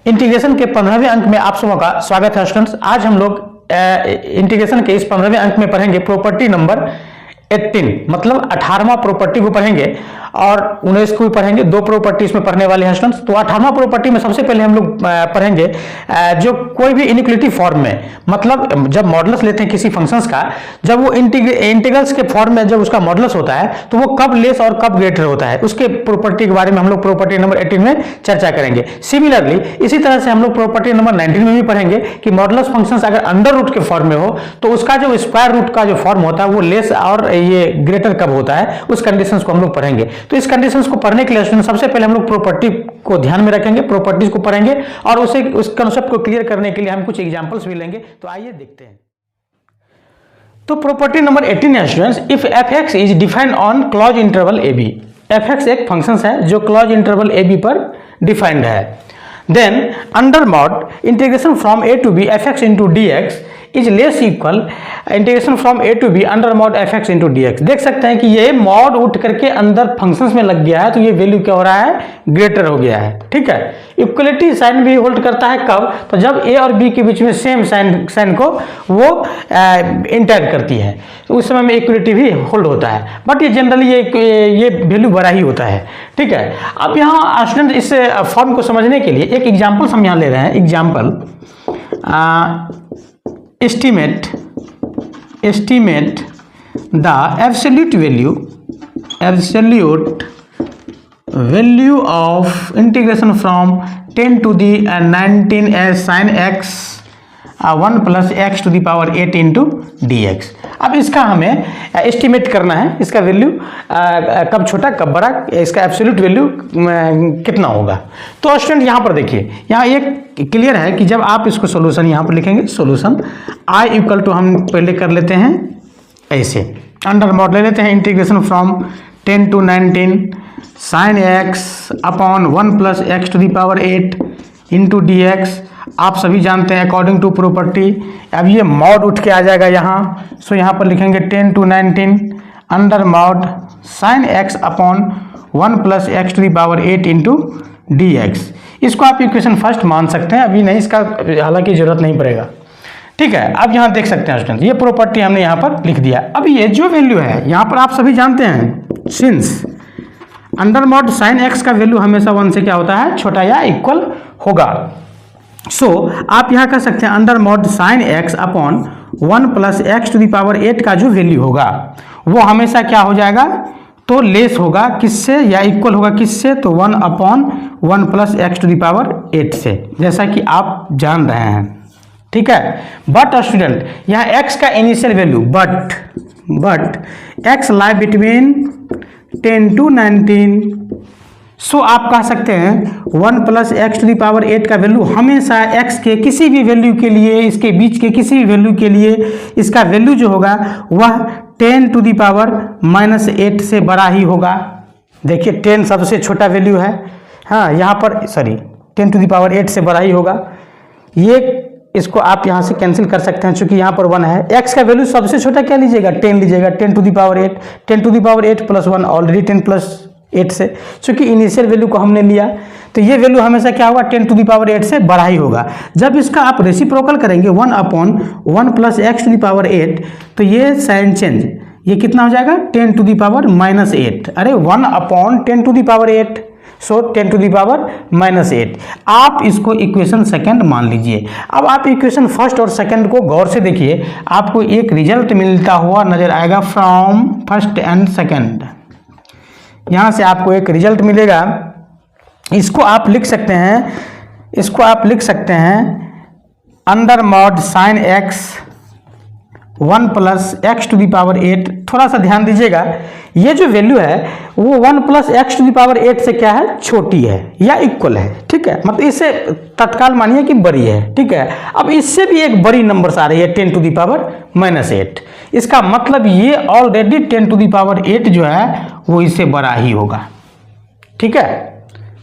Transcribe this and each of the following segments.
Integration के 15वें अंक में आप सबों का स्वागत है स्टूडेंट्स। आज हम लोग इंटीग्रेशन के इस 15वें अंक में पढ़ेंगे प्रॉपर्टी नंबर 18, मतलब 18वां प्रॉपर्टी को पढ़ेंगे और 19 को भी पढ़ेंगे। दो प्रॉपर्टी इसमें पढ़ने वाले हैं स्टूडेंट्स। तो 18वां प्रॉपर्टी में सबसे पहले हम लोग पढ़ेंगे जो कोई भी इनइक्वालिटी फॉर्म में, मतलब जब मॉडुलस लेते हैं किसी फंक्शंस का, जब वो इंटीग्रल्स के फॉर्म में जब उसका मॉडुलस होता है तो वो कब लेस और कब ग्रेटर होता है, उसके प्रॉपर्टी के बारे में हम लोग प्रॉपर्टी नंबर 18 में चर्चा करेंगे। सिमिलरली इसी तरह से हम लोग प्रॉपर्टी नंबर 19 में भी पढ़ेंगे कि मॉडुलस फंक्शंस अगर अंडर रूट के फॉर्म में हो तो उसका जो स्क्वायर रूट का जो फॉर्म होता है वो लेस और ये ग्रेटर कब होता है, उस कंडीशंस को हम लोग पढ़ेंगे। तो इस कंडीशंस को पढ़ने के लिए सबसे पहले हम लोग प्रॉपर्टी को ध्यान में रखेंगे, प्रॉपर्टीज को पढ़ेंगे और उस कंसेप्ट को क्लियर करने के लिए हम कुछ एग्जांपल्स भी लेंगे। तो आइए देखते हैं। तो प्रॉपर्टी नंबर 18 है students, if fx is defined on close interval ab। fx एक फंक्शन है जो क्लोज इंटरवल ab पर डिफाइंड है। Then under mod integration from a to b fx into dx is less equal integration from a to b under mod fx into dx। देख सकते हैं कि ये मॉड उठ करके अंदर फंक्शंस में लग गया है तो ये वैल्यू क्या हो रहा है, ग्रेटर हो गया है। ठीक है, इक्वलिटी साइन भी होल्ड करता है कब, तो जब a और b के बीच में सेम साइन को वो इंटर करती है तो उस समय में इक्वलिटी भी होल्ड होता है। बट ये जनरली ये वैल्यू बड़ा ही होता है। ठीक है, अब यहाँ स्टूडेंट इस फॉर्म को समझने के लिए एक एग्जाम्पल हम यहाँ ले रहे हैं। Example estimate the absolute value of integration from 10 to the 19 as sin x 1 plus x to the power 8 into dx। अब इसका हमें एस्टिमेट करना है, इसका वैल्यू कब छोटा कब बड़ा, इसका एब्सोल्यूट वैल्यू कितना होगा। तो स्टूडेंट यहाँ पर देखिए, यहाँ एक क्लियर है कि जब आप इसको सॉल्यूशन यहाँ पर लिखेंगे, सॉल्यूशन i इक्वल टू हम पहले कर लेते हैं ऐसे, अंडर मॉड ले लेते हैं integration from 10 to 19 sin x upon 1 plus x to the power 8 into dx। आप सभी जानते हैं अकॉर्डिंग टू प्रॉपर्टी, अब ये मॉड उठ के आ जाएगा यहाँ। सो यहाँ पर लिखेंगे 10 to 19 under mod sine x upon 1 plus x to the power 8 into dx। इसको आप इक्वेशन फर्स्ट मान सकते हैं, अभी नहीं, इसका हालांकि जरूरत नहीं पड़ेगा। ठीक है, अब यहाँ देख सकते हैं स्टूडेंट, ये प्रॉपर्टी हमने यहाँ पर लिख दिया। अब ये जो वैल्यू है यहाँ पर आप सभी जानते हैं, since under mod sine x का वैल्यू हमेशा 1 से क्या होता है, छोटा या इक्वल होगा। सो आप यहाँ कर सकते हैं under mod sine x upon 1 plus x to the power 8 का जो वैल्यू होगा वो हमेशा क्या हो जाएगा, तो लेस होगा किससे या इक्वल होगा किससे, तो 1 upon 1 plus x to the power 8 से, जैसा कि आप जान रहे हैं। ठीक है, बट स्टूडेंट यहाँ x का initial value but x lie between 10 to 19। So आप कह सकते हैं 1 plus x to the power 8 का वैल्यू हमेशा x के किसी भी वैल्यू के लिए, इसके बीच के किसी भी वैल्यू के लिए इसका वैल्यू जो होगा वह 10 टू दी पावर -8 से बड़ा ही होगा। देखिए 10 सबसे छोटा वैल्यू है, हाँ यहाँ पर 10 टू दी पावर 8 से बड़ा ही होगा। ये इसको आप यहाँ से कैंसिल कर सकते हैं, चूंकि यहाँ पर 1 है। x का वैल्यू सबसे छोटा क्या लीजिएगा, 10 लीजिएगा, 10 to the power 8, 10 to the power 8 प्लस 1 ऑलरेडी 10 प्लस 8 से, चूंकि इनिशियल वैल्यू को हमने लिया तो ये वैल्यू हमेशा क्या होगा, 10 टू दी पावर 8 से बड़ा ही होगा। जब इसका आप रेसिप्रोकल करेंगे 1 upon 1 plus x to the power 8 तो ये साइन चेंज, ये कितना हो जाएगा, 10 टू दी पावर -8। अरे 1 upon 10 to the power 8, so 10 to the power -8। आप इसको इक्वेशन सेकंड मान लीजिए। अब आप इक्वेशन फर्स्ट और सेकंड को गौर से देखिए, आपको एक रिजल्ट मिलता हुआ नजर आएगा फ्रॉम फर्स्ट एंड सेकंड। यहाँ से आपको एक रिजल्ट मिलेगा, इसको आप लिख सकते हैं under mod sine x 1 plus x to the power 8। थोड़ा सा ध्यान दीजिएगा, ये जो वैल्यू है वो 1 plus x to the power 8 से क्या है, छोटी है या इक्वल है। ठीक है, मतलब इससे तत्काल मानिए कि बड़ी है। ठीक है, अब इससे भी एक बड़ी नंबर आ रही है 10 टू दी पावर -8। इसका मतलब ये ऑलरेडी 10 टू दी पावर 8 जो है वो इससे बड़ा ही होगा। ठीक है,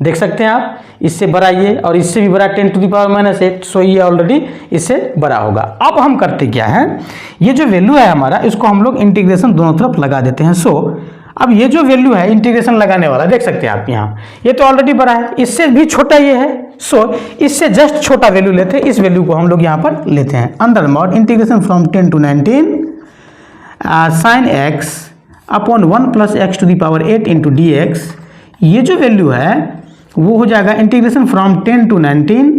देख सकते हैं आप, इससे बड़ा ये और इससे भी बड़ा 10 टू दी पावर -8, सो ये ऑलरेडी इससे बड़ा होगा। अब हम करते क्या है, ये जो वैल्यू है हमारा, इसको हम लोग इंटीग्रेशन दोनों तरफ लगा देते हैं। सो अब ये जो वैल्यू है इंटीग्रेशन लगाने वाला, देख सकते हैं आप यहाँ, ये तो ऑलरेडी बड़ा है, इससे भी छोटा ये है। सो इससे जस्ट छोटा वैल्यू लेते हैं, इस वैल्यू को हम लोग यहाँ पर लेते हैं। Under mod integration from 10 to 19 sine x upon 1 plus x to the power 8 into D X, ये जो वैल्यू है वो हो जाएगा integration from 10 to 19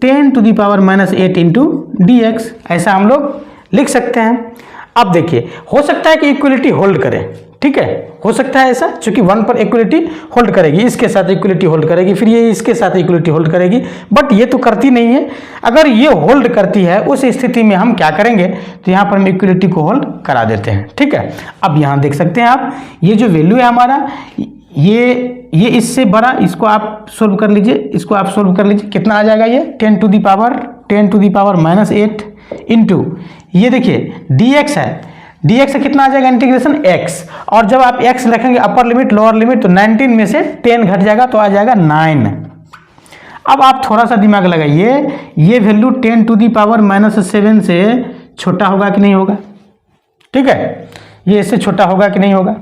10 to the power minus 8 into D x, ऐसा हम लोग लिख सकते हैं। अब देखिए, हो सकता है कि इक्वलिटी होल्ड करे, ठीक है, हो सकता है ऐसा, क्योंकि 1 पर इक्वलिटी होल्ड करेगी, इसके साथ इक्वलिटी होल्ड करेगी, फिर ये इसके साथ इक्वलिटी होल्ड करेगी, बट ये तो करती नहीं है। अगर ये होल्ड करती है उस स्थिति में हम क्या करेंगे, तो यहाँ पर हम इक्वलिटी को होल्ड करा देते हैं, ठीक है। अब यहाँ देख सकते हैं आप, ये जो वैल्यू है हमारा, ये इससे बड़ा, इसको आप सोल्व कर लीजिए, इसको आप सोल्व कर लीजिए, कितना आ जाएगा ये 10 to the power minus 8 into, ये देखिए dx है, dx से कितना आ जाएगा इंटीग्रेशन x, और जब आप x लिखेंगे अपर लिमिट लोअर लिमिट, तो 19 में से 10 घट जाएगा तो आ जाएगा 9। अब आप थोड़ा सा दिमाग लगाइए, ये value 10 to the power minus 7 से छोटा होगा कि नहीं होगा, ठीक है, ये इससे छोटा होगा कि नहीं होगा।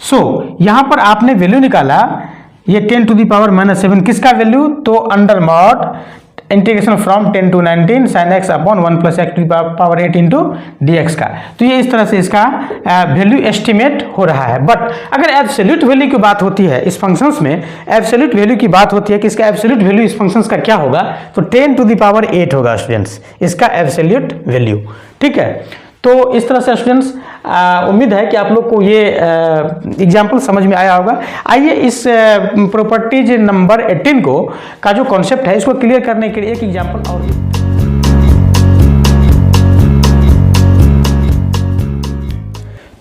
सो यहाँ पर आपने वैल्यू निकाला, ये 10 टू द पावर माइनस 7 किसका वैल्यू, तो under mod integration from 10 to 19 sine x upon 1 plus x to power 8 into D X का। तो ये इस तरह से इसका वैल्यू एस्टिमेट हो रहा है। बट अगर एब्सोल्यूट वैल्यू की बात होती है इस फंक्शंस में, एब्सोल्यूट वैल्यू की बात होती है कि इसका एब्सोल्यूट वैल्यू इस फंक्शंस का क्या होगा, तो 10 टू द पावर 8 होगा स्टूडेंट्स इसका एब्सोल्यूट वैल्यू, ठीक है। तो इस तरह से स्टूडेंट्स उम्मीद है कि आप लोग को ये एग्जाम्पल समझ में आया होगा। आइए इस प्रॉपर्टीज नंबर 18 को का जो कॉन्सेप्ट है इसको क्लियर करने के लिए एक एग्जाम्पल और।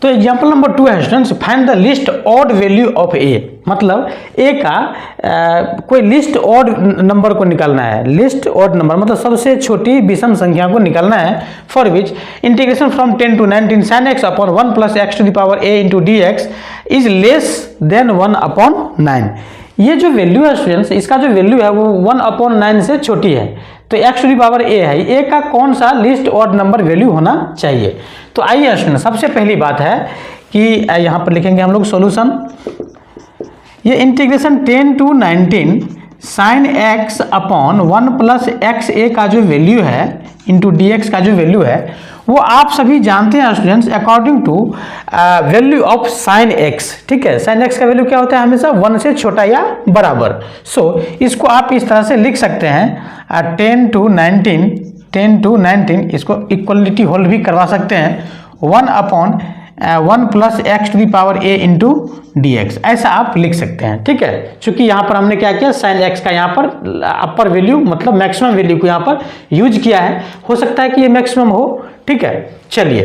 तो एग्जाम्पल नंबर 2 है students, find the least odd value of A, मतलब ए का कोई लिस्ट ऑड नंबर को निकालना है। लिस्ट ऑड नंबर मतलब सबसे छोटी विषम संख्या को निकालना है, for which integration from 10 to 19 sine x upon 1 plus x to the power a into D x is less than 1 upon 9। ये जो वैल्यू है स्टूडेंट्स, इसका जो वैल्यू है वो 1 अपॉन 9 से छोटी है, तो एक्स टू द पावर ए है, ए का कौन सा लिस्ट ऑड नंबर वैल्यू होना चाहिए। तो आइए स्टूडेंट, सबसे पहली बात है कि यहाँ पर लिखेंगे हम लोग सॉल्यूशन। ये integration 10 to 19 sine x upon 1 plus X A का जो वैल्यू है इंटू डी एक्स का जो वैल्यू है वो आप सभी जानते हैं students, according to value of sine x, ठीक है। साइन एक्स का वैल्यू क्या होता है, हमेशा 1 से छोटा या बराबर। सो इसको आप इस तरह से लिख सकते हैं 10 to 19 इसको इक्वलिटी होल्ड भी करवा सकते हैं 1 upon 1 plus x to the power a into D x, ऐसा आप लिख सकते हैं, ठीक है। चूंकि यहाँ पर हमने क्या किया, साइन एक्स का यहाँ पर अपर वैल्यू मतलब मैक्सिमम वैल्यू को यहाँ पर यूज किया है, हो सकता है कि ये मैक्सिमम हो, ठीक है। चलिए,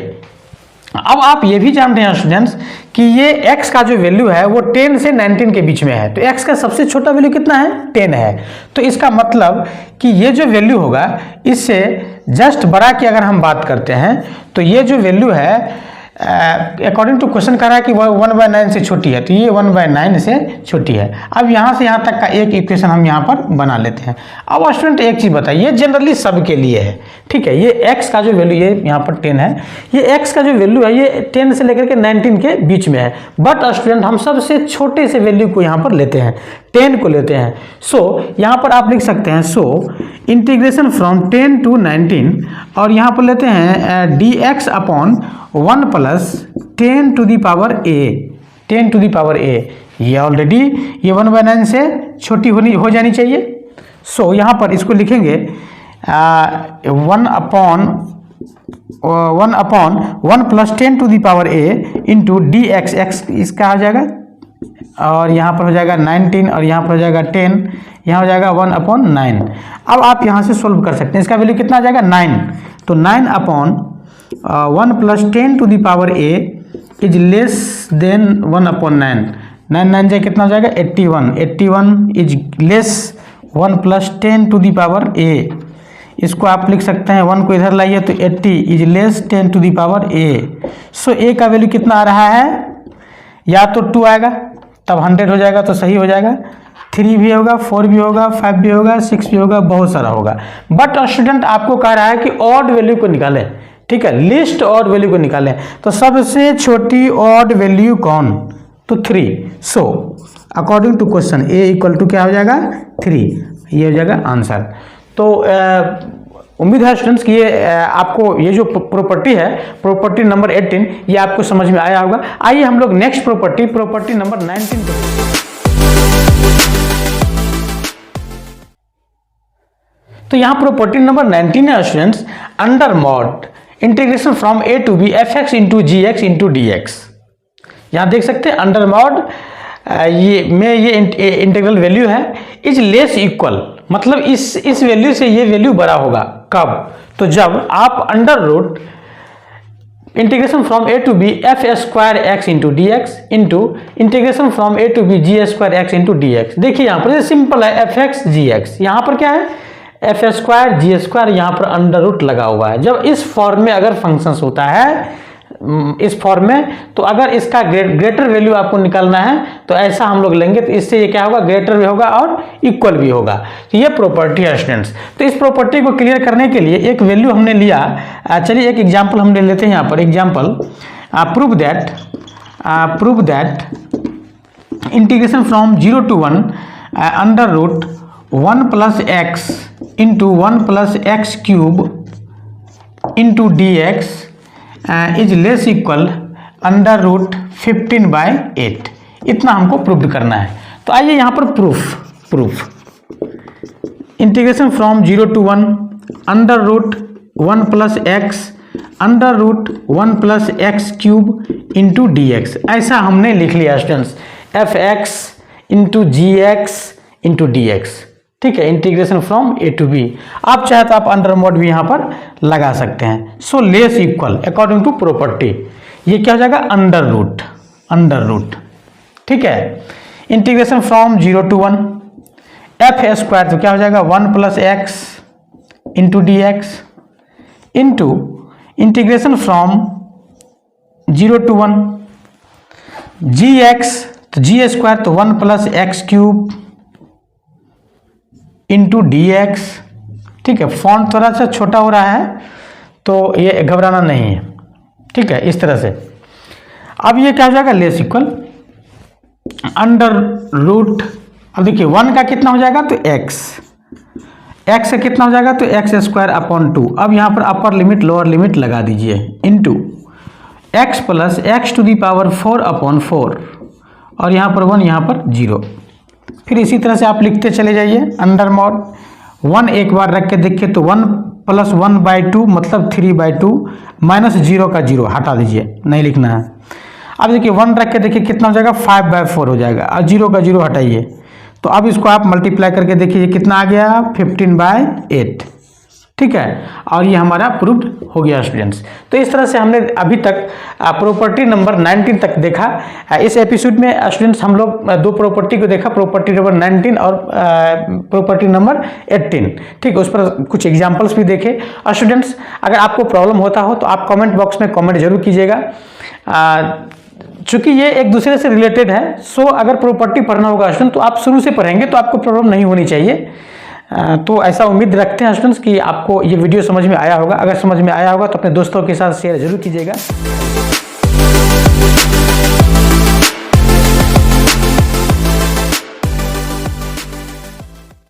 अब आप ये भी जानते हैं स्टूडेंट्स कि ये x का जो वैल्यू है वो 10 से 19 के बीच में है, तो x का सबसे छोटा वैल्यू कितना है, 10 है। तो इसका मतलब कि ये जो वैल्यू होगा इससे जस्ट बड़ा की अगर हम बात करते हैं तो ये जो वैल्यू है अकॉर्डिंग टू क्वेश्चन कह रहा है कि वह 1/9 से छोटी है, तो ये 1/9 से छोटी है। अब यहाँ से यहाँ तक का एक इक्वेशन हम यहाँ पर बना लेते हैं। अब स्टूडेंट एक चीज़ बताइए, जनरली सब के लिए है, ठीक है। ये x का जो वैल्यू ये यहाँ पर 10 है, ये x का जो वैल्यू है ये 10 से लेकर के 19 के बीच में है। बट स्टूडेंट हम सबसे छोटे से वैल्यू को यहाँ पर लेते हैं, 10 को लेते हैं। सो यहाँ पर आप लिख सकते हैं सो इंटीग्रेशन फ्रॉम 10 to 19 और यहाँ पर लेते हैं dx upon 1 plus 10 to the power a, 10 to the power a, ये ऑलरेडी ये 1/9 से छोटी हो जानी चाहिए। सो यहाँ पर इसको लिखेंगे 1 upon 1 plus 10 to the power a into D x, x इसका आ जाएगा और यहाँ पर हो जाएगा 19 और यहाँ पर हो जाएगा 10, यहाँ हो जाएगा 1/9। अब आप यहाँ से सोल्व कर सकते हैं, इसका वैल्यू कितना आ जाएगा 9, तो 9 upon 1 plus 10 to the power a is less than 1/9, 9 जाए कितना हो जाएगा 81, 81 is less 1 plus 10 to the power a, इसको आप लिख सकते हैं 1 को इधर लाइए तो 80 is less 10 to the power a। So a का वैल्यू कितना आ रहा है, या तो 2 आएगा तब 100 हो जाएगा तो सही हो जाएगा, 3 भी होगा, 4 भी होगा, 5 भी होगा, 6 भी होगा, बहुत सारा होगा। बट स्टूडेंट आपको कह रहा है कि ऑड वैल्यू को निकालें, ठीक है, लिस्ट ऑड वैल्यू को निकालें तो सबसे छोटी ऑड वैल्यू कौन, तो 3। So according to question a equal to क्या हो जाएगा 3, ये हो जाएगा आंसर। तो उम्मीद है स्टूडेंट्स कि ये आपको ये जो प्रॉपर्टी है प्रॉपर्टी नंबर 18 ये आपको समझ में आया होगा। आइए हम लोग नेक्स्ट प्रॉपर्टी नंबर 19 तो यहाँ प्रॉपर्टी नंबर 19 है students, under mod integration from a to b f x into g x into D x. यहाँ देख सकते हैं अंडर मॉड ये इंटीग्रल वैल्यू है इज लेस इक्वल, मतलब इस वैल्यू से ये वैल्यू बड़ा होगा कब, तो जब आप under root integration from a to b f square x into D x into integration from a to b g square x into D x. देखिए यहाँ पर सिंपल है एफ एक्स जी एक्स, यहाँ पर क्या है एफ स्क्वायर जी square, यहाँ पर अंडर रूट लगा हुआ है। जब इस फॉर्म में अगर फंक्शंस होता है इस फॉर्म में, तो अगर इसका ग्रेटर वैल्यू आपको निकालना है तो ऐसा हम लोग लेंगे, तो इससे ये क्या होगा ग्रेटर भी होगा और इक्वल भी होगा। तो ये प्रॉपर्टी है स्टूडेंट्स। तो इस प्रॉपर्टी को क्लियर करने के लिए एक वैल्यू हमने लिया, चलिए एक एग्जांपल हम ले लेते हैं यहाँ पर। Example prove that integration from 0 to 1 under root 1 plus x into 1 plus x cube into D x is less equal under root 15/8। इतना हमको प्रूव करना है। तो आइए यहाँ पर proof integration from 0 to 1 under root 1 plus x under root 1 plus x cube into D x, ऐसा हमने लिख लिया students, f x into g x into D x. ठीक है, integration from a to b. आप चाहे तो आप अंडर मोड भी यहाँ पर लगा सकते हैं। So less equal according to property ये क्या हो जाएगा अंडर रूट। ठीक है, integration from 0 to 1 F square तो क्या हो जाएगा 1 plus x into D x into integration from 0 to 1 G X, तो जी स्क्वायर तो 1 plus x cube into D x. ठीक है, फॉन्ट थोड़ा सा छोटा हो रहा है तो ये घबराना नहीं है। ठीक है, इस तरह से अब ये क्या हो जाएगा लेस इक्वल अंडर रूट। अब देखिए 1 का कितना हो जाएगा तो x का कितना हो जाएगा तो एक्स स्क्वायर अपॉन 2। अब यहाँ पर अपर लिमिट लोअर लिमिट लगा दीजिए into x plus x to the power 4 upon 4 और यहाँ पर 1 यहाँ पर 0। फिर इसी तरह से आप लिखते चले जाइए अंडर मॉड 1 एक बार रख के देखिए तो 1 प्लस 1/2 मतलब 3/2 माइनस 0 का 0 हटा दीजिए, नहीं लिखना है। अब देखिए 1 रख के देखिए कितना हो जाएगा 5/4 हो जाएगा और 0 का 0 हटाइए, तो अब इसको आप मल्टीप्लाई करके देखिए कितना आ गया 15/8। ठीक है, और ये हमारा प्रूव्ड हो गया स्टूडेंट्स। तो इस तरह से हमने अभी तक प्रॉपर्टी नंबर 19 तक देखा। इस एपिसोड में स्टूडेंट्स हम लोग 2 प्रॉपर्टी को देखा, प्रॉपर्टी नंबर 19 और प्रॉपर्टी नंबर 18। ठीक है, उस पर कुछ एग्जांपल्स भी देखे। और स्टूडेंट्स अगर आपको प्रॉब्लम होता हो तो आप कमेंट बॉक्स में कमेंट जरूर कीजिएगा, चूंकि ये एक दूसरे से रिलेटेड है। सो अगर प्रॉपर्टी पढ़ना होगा स्टूडेंट तो आप शुरू से पढ़ेंगे तो आपको प्रॉब्लम नहीं होनी चाहिए। तो ऐसा उम्मीद रखते हैं स्टूडेंट्स कि आपको ये वीडियो समझ में आया होगा। अगर समझ में आया होगा तो अपने दोस्तों के साथ शेयर जरूर कीजिएगा।